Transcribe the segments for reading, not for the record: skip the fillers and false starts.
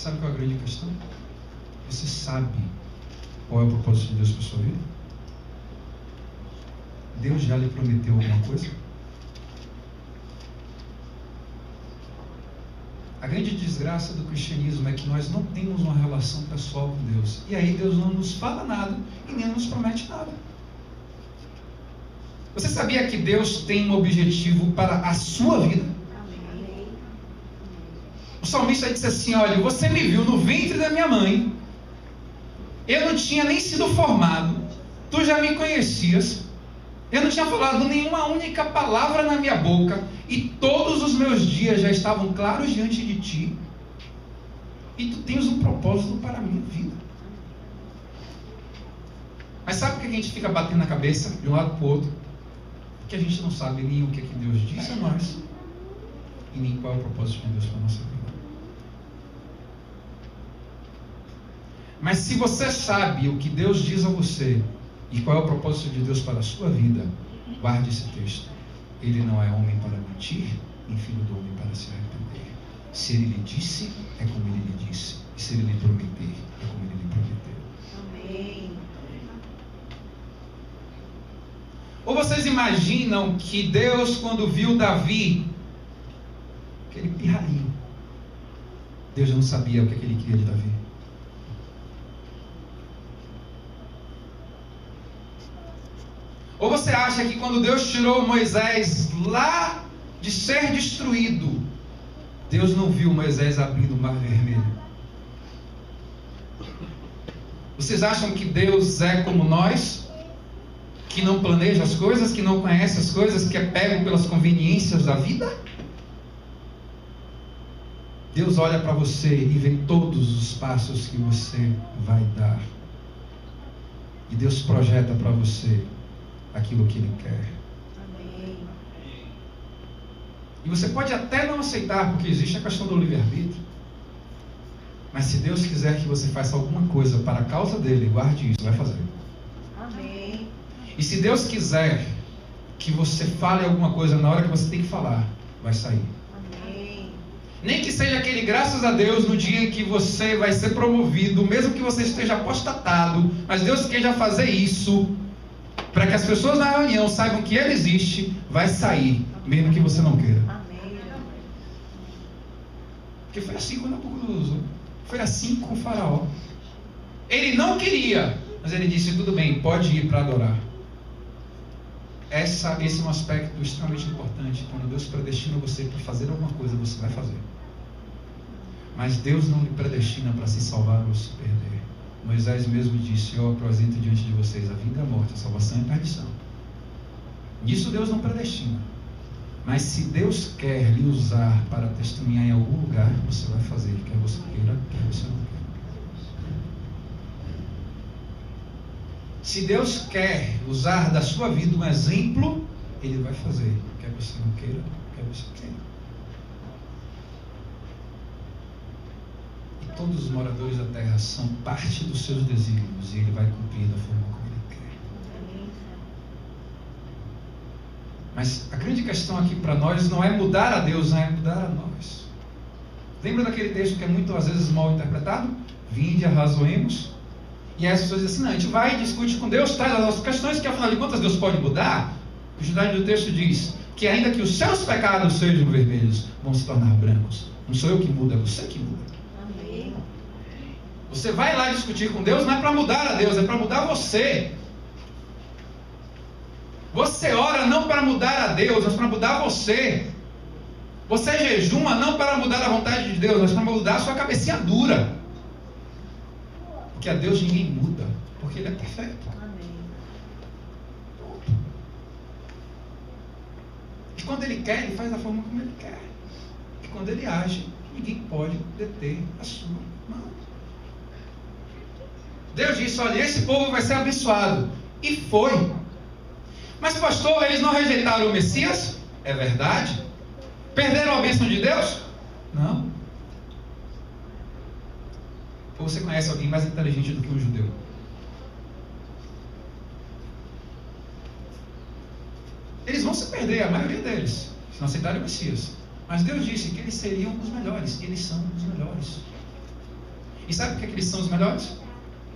Sabe qual é a grande questão? Você sabe qual é o propósito de Deus para a sua vida? Deus já lhe prometeu alguma coisa? A grande desgraça do cristianismo é que nós não temos uma relação pessoal com Deus. E aí Deus não nos fala nada e nem nos promete nada. Você sabia que Deus tem um objetivo para a sua vida? O salmista disse assim: olha, você me viu no ventre da minha mãe, eu não tinha nem sido formado, tu já me conhecias, eu não tinha falado nenhuma única palavra na minha boca, e todos os meus dias já estavam claros diante de ti, e tu tens um propósito para a minha vida. Mas sabe por que a gente fica batendo na cabeça de um lado para o outro? Porque a gente não sabe nem o que é que Deus diz a nós, e nem qual é o propósito de Deus para a nossa vida. Mas se você sabe o que Deus diz a você e qual é o propósito de Deus para a sua vida, guarde esse texto. Ele não é homem para mentir, nem filho do homem para se arrepender. Se ele lhe disse, é como ele lhe disse. E se ele lhe prometer, é como ele lhe prometeu. Amém. Ou vocês imaginam que Deus, quando viu Davi, aquele pirralhinho, Deus já não sabia o que ele queria de Davi? Ou você acha que quando Deus tirou Moisés lá de ser destruído, Deus não viu Moisés abrindo o mar vermelho? Vocês acham que Deus é como nós? Que não planeja as coisas, que não conhece as coisas, que é pego pelas conveniências da vida? Deus olha para você e vê todos os passos que você vai dar. E Deus projeta para você aquilo que Ele quer. Amém. E você pode até não aceitar, porque existe a questão do livre-arbítrio. Mas se Deus quiser que você faça alguma coisa para a causa dele, guarde isso, vai fazer. Amém. E se Deus quiser que você fale alguma coisa na hora que você tem que falar, vai sair. Amém. Nem que seja aquele graças a Deus no dia em que você vai ser promovido, mesmo que você esteja apostatado, mas Deus queira fazer isso para que as pessoas na reunião saibam que Ele existe, vai sair, mesmo que você não queira. Amém. Porque foi assim com Nabucodonosor, foi assim com o faraó. Ele não queria, mas ele disse: tudo bem, pode ir para adorar. Esse é um aspecto extremamente importante. Quando Deus predestina você para fazer alguma coisa, você vai fazer. Mas Deus não lhe predestina para se salvar ou se perder. Moisés mesmo disse: eu apresento diante de vocês a vida e a morte, a salvação e a perdição. Nisso Deus não predestina. Mas se Deus quer lhe usar para testemunhar em algum lugar, você vai fazer, quer você queira, quer você não queira. Se Deus quer usar da sua vida um exemplo, Ele vai fazer, quer você não queira, quer você queira. Todos os moradores da terra são parte dos seus desígnios, e Ele vai cumprir da forma como Ele quer. Mas a grande questão aqui para nós não é mudar a Deus, não é mudar a nós. Lembra daquele texto que é muito às vezes mal interpretado? Vinde, arrazoemos. E aí as pessoas dizem assim: não, a gente vai e discute com Deus, traz as nossas questões, que afinal de contas Deus pode mudar. O continuidade do texto diz que ainda que os seus pecados sejam vermelhos, vão se tornar brancos. Não sou eu que mudo, é você que muda. Você vai lá discutir com Deus, não é para mudar a Deus, é para mudar você. Você ora não para mudar a Deus, mas para mudar você. Você jejuma não para mudar a vontade de Deus, mas para mudar a sua cabecinha dura. Porque a Deus ninguém muda, porque Ele é perfeito. E quando Ele quer, Ele faz da forma como Ele quer. E quando Ele age, ninguém pode deter a sua mão. Deus disse: olha, esse povo vai ser abençoado. E foi. Mas pastor, eles não rejeitaram o Messias? É verdade. Perderam a bênção de Deus? Não. Ou você conhece alguém mais inteligente do que um judeu? Eles vão se perder, a maioria deles, se não aceitarem o Messias. Mas Deus disse que eles seriam os melhores. Eles são os melhores. E sabe por que eles são os melhores?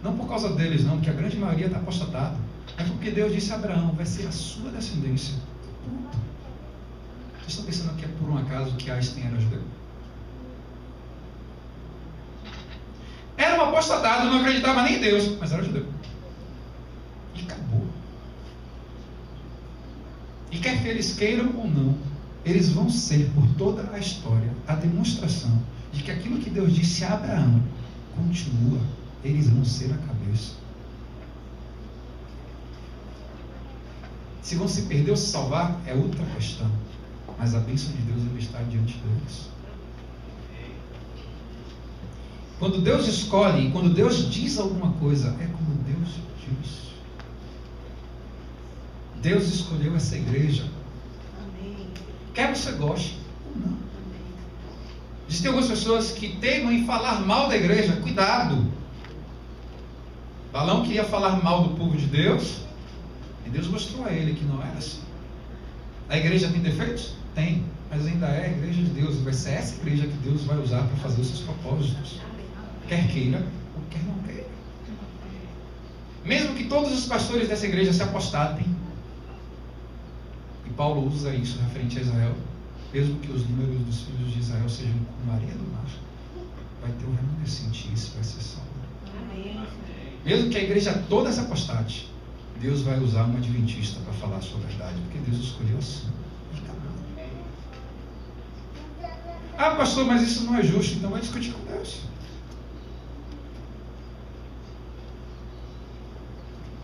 Não por causa deles, não, porque a grande maioria está apostatada. É porque Deus disse a Abraão, vai ser a sua descendência. Ponto. Vocês estão pensando que é por um acaso que Einstein era judeu? Era um apostatado, não acreditava nem em Deus, mas era judeu. E acabou. E quer que eles queiram ou não, eles vão ser, por toda a história, a demonstração de que aquilo que Deus disse a Abraão continua. Eles vão ser a cabeça. Se vão se perder ou se salvar, é outra questão. Mas a bênção de Deus ainda está diante deles. Quando Deus escolhe, quando Deus diz alguma coisa, é como Deus diz. Deus escolheu essa igreja. Amém. Quer você goste ou não. Existem algumas pessoas que teimam em falar mal da igreja. Cuidado. Balaão queria falar mal do povo de Deus, e Deus mostrou a ele que não era assim. A igreja tem defeitos? Tem, mas ainda é a igreja de Deus, e vai ser essa igreja que Deus vai usar para fazer os seus propósitos, quer queira ou quer não queira. Mesmo que todos os pastores dessa igreja se apostatem, e Paulo usa isso referente a Israel, mesmo que os números dos filhos de Israel sejam como a areia do mar, vai ter um remanescente, isso vai ser salvo. Mesmo que a igreja toda se apostate, Deus vai usar um adventista para falar a sua verdade, porque Deus escolheu assim. Ah, pastor, mas isso não é justo, então vai discutir com Deus.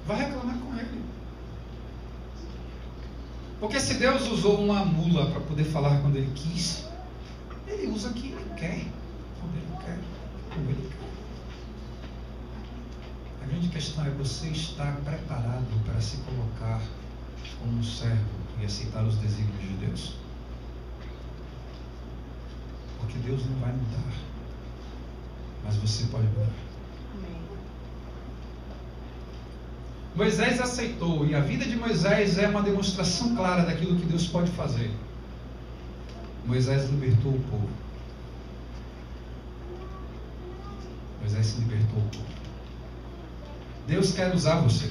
Vai reclamar com Ele. Porque se Deus usou uma mula para poder falar quando Ele quis, Ele usa quem Ele quer, quando Ele quer, como Ele quer. A grande questão é você estar preparado para se colocar como um servo e aceitar os desígnios de Deus. Porque Deus não vai mudar, mas você pode mudar. Amém. Moisés aceitou, e a vida de Moisés é uma demonstração clara daquilo que Deus pode fazer. Moisés libertou o povo. Moisés se libertou o povo. Deus quer usar você.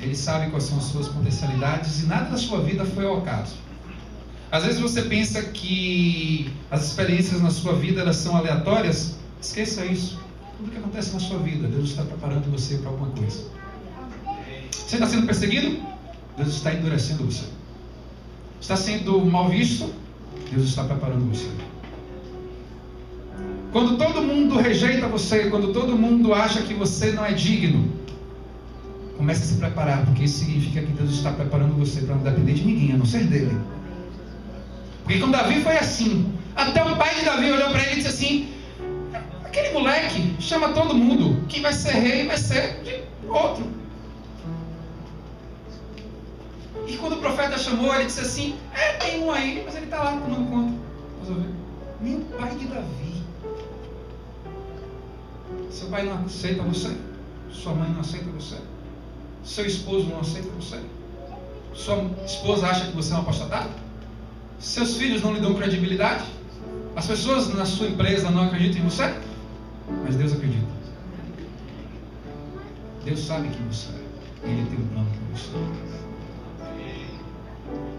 Ele sabe quais são as suas potencialidades e nada da sua vida foi ao acaso. Às vezes você pensa que as experiências na sua vida elas são aleatórias. Esqueça isso. Tudo que acontece na sua vida, Deus está preparando você para alguma coisa. Você está sendo perseguido? Deus está endurecendo você. Está sendo mal visto? Deus está preparando você. Quando todo mundo rejeita você, quando todo mundo acha que você não é digno, comece a se preparar, porque isso significa que Deus está preparando você para não depender de ninguém, a não ser dele. Porque com Davi foi assim. Até o pai de Davi olhou para ele e disse assim: aquele moleque chama todo mundo, quem vai ser rei vai ser de outro. E quando o profeta chamou, ele disse assim: tem um aí, mas ele está lá tomando conta. Meu pai de Davi. Seu pai não aceita você, sua mãe não aceita você, seu esposo não aceita você, sua esposa acha que você é um apostatado, seus filhos não lhe dão credibilidade, as pessoas na sua empresa não acreditam em você, mas Deus acredita. Deus sabe quem você é, Ele tem um plano com você.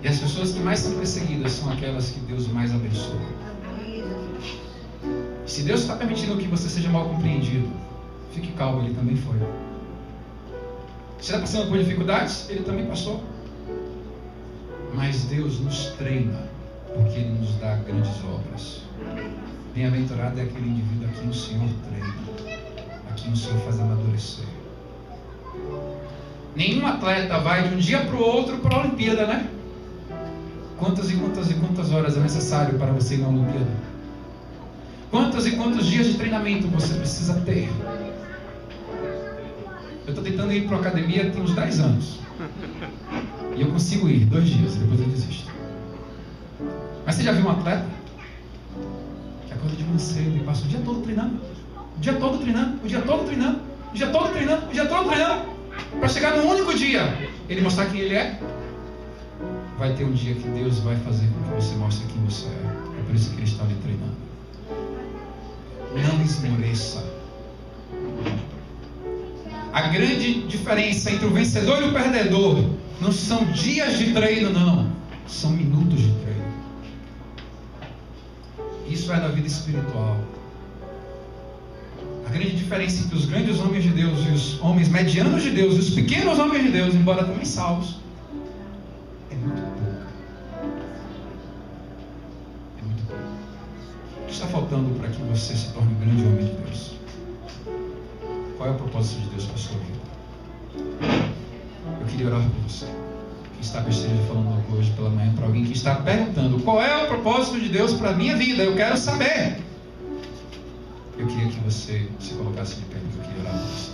E as pessoas que mais são perseguidas são aquelas que Deus mais abençoa. Se Deus está permitindo que você seja mal compreendido, fique calmo, Ele também foi. Se está passando por dificuldades, Ele também passou. Mas Deus nos treina, porque Ele nos dá grandes obras. Bem-aventurado é aquele indivíduo a quem o Senhor treina, a quem o Senhor faz amadurecer. Nenhum atleta vai de um dia para o outro para a Olimpíada, né? Quantas e quantas horas é necessário para você ir na Olimpíada? Quantos e quantos dias de treinamento você precisa ter? Eu estou tentando ir para a academia tem uns 10 anos. E eu consigo ir 2 dias, depois eu desisto. Mas você já viu um atleta que acorda de manhã cedo e passa o dia todo treinando? O dia todo treinando, o dia todo treinando, o dia todo treinando, o dia todo treinando, para chegar no único dia ele mostrar quem ele é? Vai ter um dia que Deus vai fazer com que você mostre quem você é. É por isso que Ele está lhe treinando. Não esmoreça. A grande diferença entre o vencedor e o perdedor não são dias de treino, não. São minutos de treino. Isso é da vida espiritual. A grande diferença entre os grandes homens de Deus e os homens medianos de Deus e os pequenos homens de Deus, embora também salvos, é muito pouca. É muito pouco. O que está faltando para que você se torne um grande homem de Deus? Qual é o propósito de Deus para a sua vida? Eu queria orar por você. Quem está esteja falando algo hoje pela manhã para alguém que está perguntando: qual é o propósito de Deus para a minha vida? Eu quero saber. Eu queria que você se colocasse de pé, porque eu queria orar por você.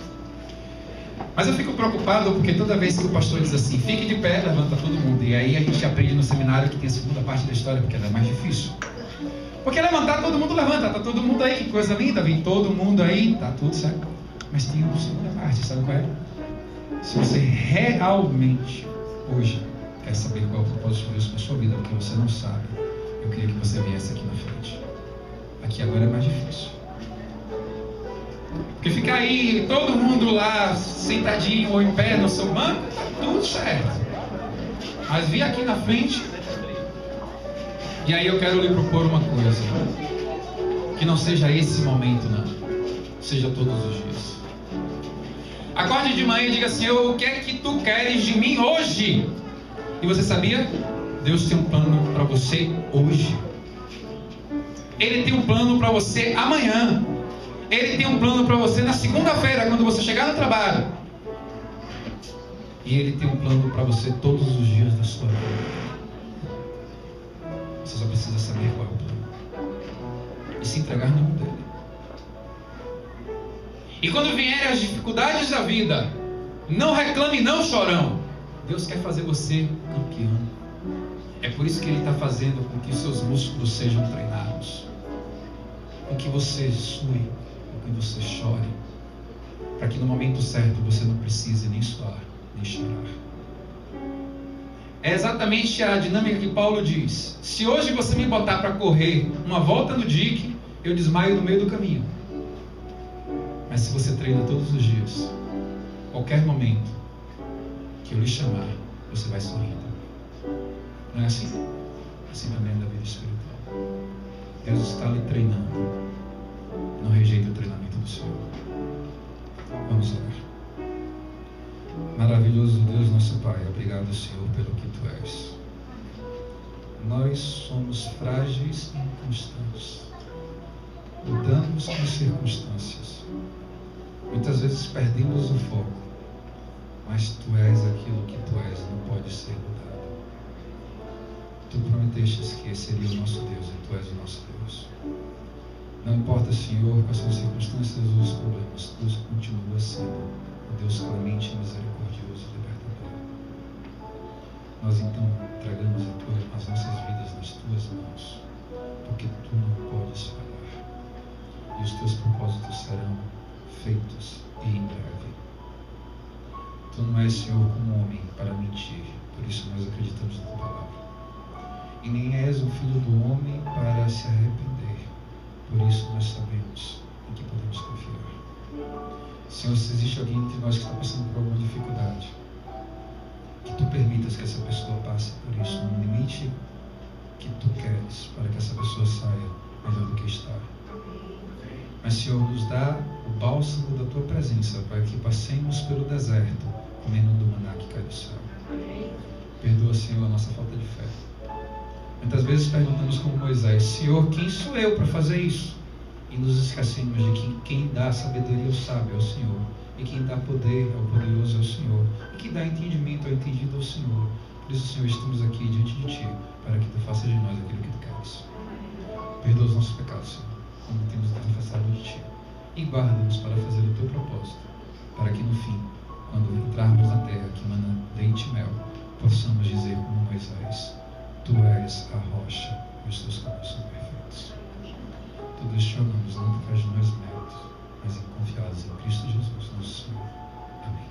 Mas eu fico preocupado porque toda vez que o pastor diz assim, fique de pé, levanta todo mundo. E aí a gente aprende no seminário que tem a segunda parte da história, porque ela é mais difícil. Porque levantar, todo mundo levanta, tá todo mundo aí, que coisa linda, vem todo mundo aí, tá tudo certo. Mas tem uma segunda parte, sabe qual é? Se você realmente hoje quer saber qual é o propósito de Deus para a sua vida, porque você não sabe, eu queria que você viesse aqui na frente. Aqui agora é mais difícil. Porque ficar aí, todo mundo lá, sentadinho ou em pé no seu banco, tá tudo certo. Mas vir aqui na frente, e aí eu quero lhe propor uma coisa. Que não seja esse momento, não. Seja todos os dias. Acorde de manhã e diga: Senhor, o que é que tu queres de mim hoje? E você sabia? Deus tem um plano para você hoje. Ele tem um plano para você amanhã. Ele tem um plano para você na segunda-feira, quando você chegar no trabalho. E Ele tem um plano para você todos os dias da sua vida. Você só precisa saber qual é o plano. E se entregar na mão dele. E quando vierem as dificuldades da vida, não reclame, não, chorão. Deus quer fazer você campeão. É por isso que Ele está fazendo com que seus músculos sejam treinados. Com que você sue, com que você chore. Para que no momento certo você não precise nem suar, nem chorar. É exatamente a dinâmica que Paulo diz. Se hoje você me botar para correr uma volta no dique, eu desmaio no meio do caminho. Mas se você treina todos os dias, qualquer momento que eu lhe chamar, você vai sorrindo. Não é assim? Assim também é da vida espiritual. Deus está lhe treinando. Não rejeite o treinamento do Senhor. Vamos orar. Maravilhoso Deus, nosso Pai, obrigado, Senhor, pelo que Tu és. Nós somos frágeis e inconstantes. Mudamos com circunstâncias. Muitas vezes perdemos o foco, mas Tu és aquilo que Tu és, não pode ser mudado. Tu prometeste que esse seria o nosso Deus e Tu és o nosso Deus. Não importa, Senhor, quais são as circunstâncias ou os problemas, Tu continua sendo o Deus clemente, misericordioso e libertador. Nós então entregamos as nossas vidas nas Tuas mãos, porque Tu não podes falhar. E os Teus propósitos serão feitos e em breve. Tu não és, Senhor, como homem para mentir, por isso nós acreditamos na Tua palavra. E nem és o Filho do homem para se arrepender, por isso nós sabemos em que podemos confiar. Senhor, se existe alguém entre nós que está passando por alguma dificuldade, que Tu permitas que essa pessoa passe por isso, no limite que Tu queres, para que essa pessoa saia melhor do que está. Mas, Senhor, nos dá o bálsamo da Tua presença, para que passemos pelo deserto, comendo do maná que cai do céu. Perdoa, Senhor, a nossa falta de fé. Muitas vezes perguntamos como Moisés: Senhor, quem sou eu para fazer isso? E nos esquecemos de que quem dá sabedoria ao sábio é o Senhor. E quem dá poder ao poderoso é o Senhor. E quem dá entendimento ao entendido é o Senhor. Por isso, Senhor, estamos aqui diante de Ti, para que Tu faças de nós aquilo que Tu queres. Perdoa os nossos pecados, Senhor, como temos afastado de Ti. E guarda-nos para fazer o Teu propósito, para que no fim, quando entrarmos na terra que mana leite e mel, possamos dizer como Moisés: Tu és a rocha e os Teus caminhos são perfeitos. Tudo isto oramos não por causa de nós méritos, mas confiados em Cristo Jesus, nosso Senhor. Amém.